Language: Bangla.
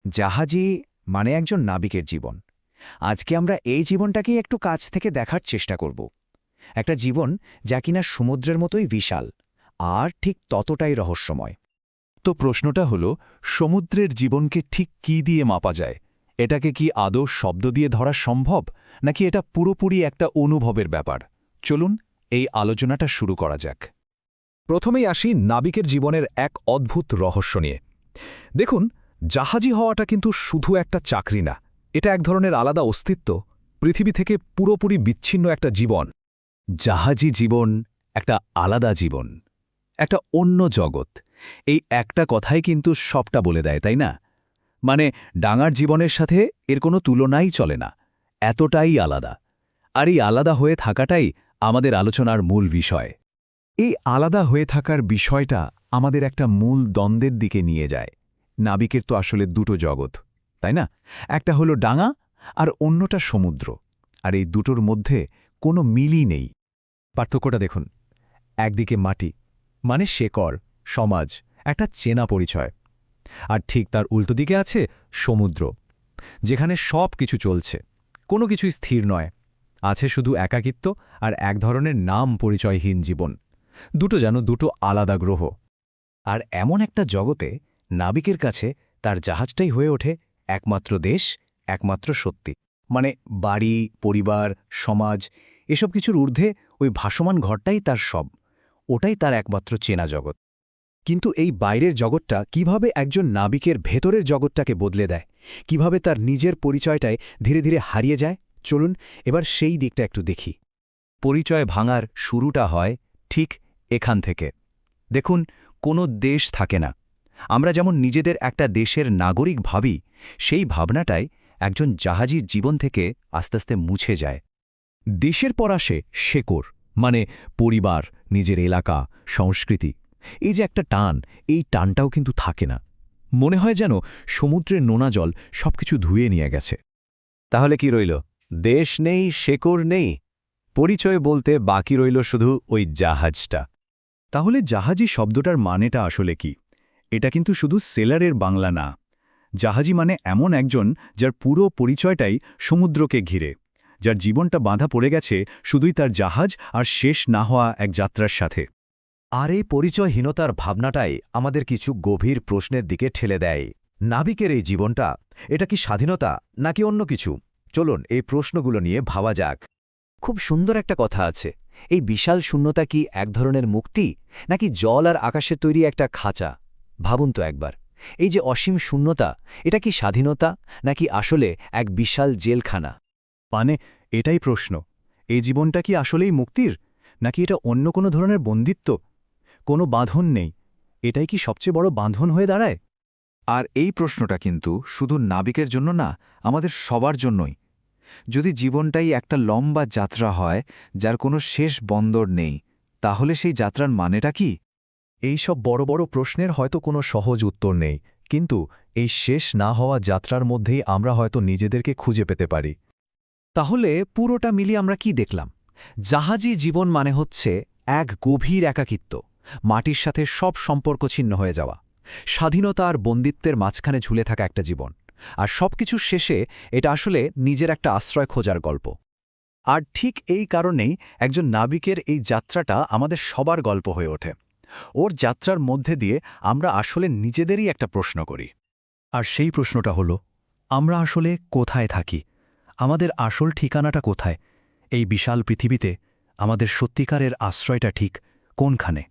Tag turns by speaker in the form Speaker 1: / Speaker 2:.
Speaker 1: জাহাজী মানে একজন নাবিকের জীবন। আজকে আমরা এই জীবনটাকেই একটু কাছ থেকে দেখার চেষ্টা করব। একটা জীবন যা কিনা সমুদ্রের মতোই বিশাল আর ঠিক ততটাই রহস্যময়।
Speaker 2: তো প্রশ্নটা হলো, সমুদ্রের জীবনকে ঠিক কী দিয়ে মাপা যায়? এটাকে কি আদৌ শব্দ দিয়ে ধরা সম্ভব, নাকি এটা পুরোপুরি একটা অনুভবের ব্যাপার? চলুন এই আলোচনাটা শুরু করা যাক।
Speaker 3: প্রথমেই আসি নাবিকের জীবনের এক অদ্ভুত রহস্য নিয়ে। দেখুন, জাহাজি হওয়াটা কিন্তু শুধু একটা চাকরি না, এটা এক ধরনের আলাদা অস্তিত্ব, পৃথিবী থেকে পুরোপুরি বিচ্ছিন্ন একটা জীবন।
Speaker 2: জাহাজি জীবন একটা আলাদা জীবন, একটা অন্য জগৎ। এই একটা কথাই কিন্তু সবটা বলে দেয়, তাই না? মানে ডাঙার জীবনের সাথে এর কোনো তুলনাই চলে না, এতটাই আলাদা। আর এই আলাদা হয়ে থাকাটাই আমাদের আলোচনার মূল বিষয়।
Speaker 3: এই আলাদা হয়ে থাকার বিষয়টা আমাদের একটা মূল দ্বন্দ্বের দিকে নিয়ে যায়। নাবিকের তো আসলে দুটো জগৎ, তাই না? একটা হলো ডাঙা আর অন্যটা সমুদ্র। আর এই দুটোর মধ্যে কোনো মিলই নেই। পার্থক্যটা দেখুন, একদিকে মাটি মানে শেকড়, সমাজ, একটা চেনা পরিচয়। আর ঠিক তার উল্টো দিকে আছে সমুদ্র, যেখানে সব কিছু চলছে, কোনো কিছুই স্থির নয়, আছে শুধু একাকিত্ব আর এক ধরনের নাম পরিচয়হীন জীবন। দুটো যেন দুটো আলাদা গ্রহ।
Speaker 1: আর এমন একটা জগতে নাবিকের কাছে তার জাহাজটাই হয়ে ওঠে একমাত্র দেশ, একমাত্র সত্যি। মানে বাড়ি, পরিবার, সমাজ, এসব কিছুর ঊর্ধ্বে ওই ভাসমান ঘরটাই তার সব। ওটাই তার একমাত্র চেনা জগৎ।
Speaker 3: কিন্তু এই বাইরের জগৎটা কিভাবে একজন নাবিকের ভেতরের জগৎটাকে বদলে দেয়, কিভাবে তার নিজের পরিচয়টায় ধীরে ধীরে হারিয়ে যায়, চলুন এবার সেই দিকটা একটু দেখি।
Speaker 2: পরিচয় ভাঙার শুরুটা হয় ঠিক এখান থেকে। দেখুন, কোনো দেশ থাকে না। আমরা যেমন নিজেদের একটা দেশের নাগরিক ভাবি, সেই ভাবনাটাই একজন জাহাজির জীবন থেকে আস্তে আস্তে মুছে যায়।
Speaker 3: দেশের পর আসে শেকড়, মানে পরিবার, নিজের এলাকা, সংস্কৃতি। এই যে একটা টান, এই টানটাও কিন্তু থাকে না। মনে হয় যেন সমুদ্রের নোনা জল সবকিছু ধুয়ে নিয়ে গেছে।
Speaker 2: তাহলে কি রইল? দেশ নেই, শেকড় নেই, পরিচয় বলতে বাকি রইল শুধু ওই জাহাজটা।
Speaker 3: তাহলে জাহাজি শব্দটার মানেটা আসলে কি? এটা কিন্তু শুধু সেলারের বাংলা না। জাহাজি মানে এমন একজন যার পুরো পরিচয়টাই সমুদ্রকে ঘিরে, যার জীবনটা বাঁধা পড়ে গেছে শুধুই তার জাহাজ আর শেষ না হওয়া এক যাত্রার সাথে।
Speaker 4: আর এই পরিচয়হীনতার ভাবনাটাই আমাদের কিছু গভীর প্রশ্নের দিকে ঠেলে দেয়। নাবিকের এই জীবনটা, এটা কি স্বাধীনতা নাকি অন্য কিছু? চলুন এই প্রশ্নগুলো নিয়ে ভাবা যাক। খুব সুন্দর একটা কথা আছে, এই বিশাল শূন্যতা কি এক ধরনের মুক্তি, নাকি জল আর আকাশে তৈরি একটা খাঁচা? ভাবুন তো একবার, এই যে অসীম শূন্যতা, এটা কি স্বাধীনতা নাকি আসলে এক বিশাল জেলখানা?
Speaker 3: মানে এটাই প্রশ্ন, এই জীবনটা কি আসলেই মুক্তির, নাকি এটা অন্য কোনো ধরনের বন্দিত্ব? কোনো বাঁধন নেই, এটাই কি সবচেয়ে বড় বাঁধন হয়ে দাঁড়ায়?
Speaker 2: আর এই প্রশ্নটা কিন্তু শুধু নাবিকের জন্য না, আমাদের সবার জন্যই। যদি জীবনটাই একটা লম্বা যাত্রা হয়, যার কোনো শেষ বন্দর নেই, তাহলে সেই যাত্রার মানেটা কি?
Speaker 3: এই সব বড় বড় প্রশ্নের হয়তো কোনো সহজ উত্তর নেই, কিন্তু এই শেষ না হওয়া যাত্রার মধ্যেই আমরা হয়তো নিজেদেরকে খুঁজে পেতে পারি।
Speaker 4: তাহলে পুরোটা মিলিয়ে আমরা কি দেখলাম? জাহাজি জীবন মানে হচ্ছে এক গভীর একাকিত্ব, মাটির সাথে সব সম্পর্ক ছিন্ন হয়ে যাওয়া, স্বাধীনতা আর বন্দিত্বের মাঝখানে ঝুলে থাকা একটা জীবন। আর সবকিছুর শেষে এটা আসলে নিজের একটা আশ্রয় খোঁজার গল্প।
Speaker 3: আর ঠিক এই কারণেই একজন নাবিকের এই যাত্রাটা আমাদের সবার গল্প হয়ে ওঠে। ওর যাত্রার মধ্যে দিয়ে আমরা আসলে নিজেদেরই একটা প্রশ্ন করি। আর সেই প্রশ্নটা হলো, আমরা আসলে কোথায় থাকি? আমাদের আসল ঠিকানাটা কোথায়? এই বিশাল পৃথিবীতে আমাদের সত্যিকারের আশ্রয়টা ঠিক কোনখানে?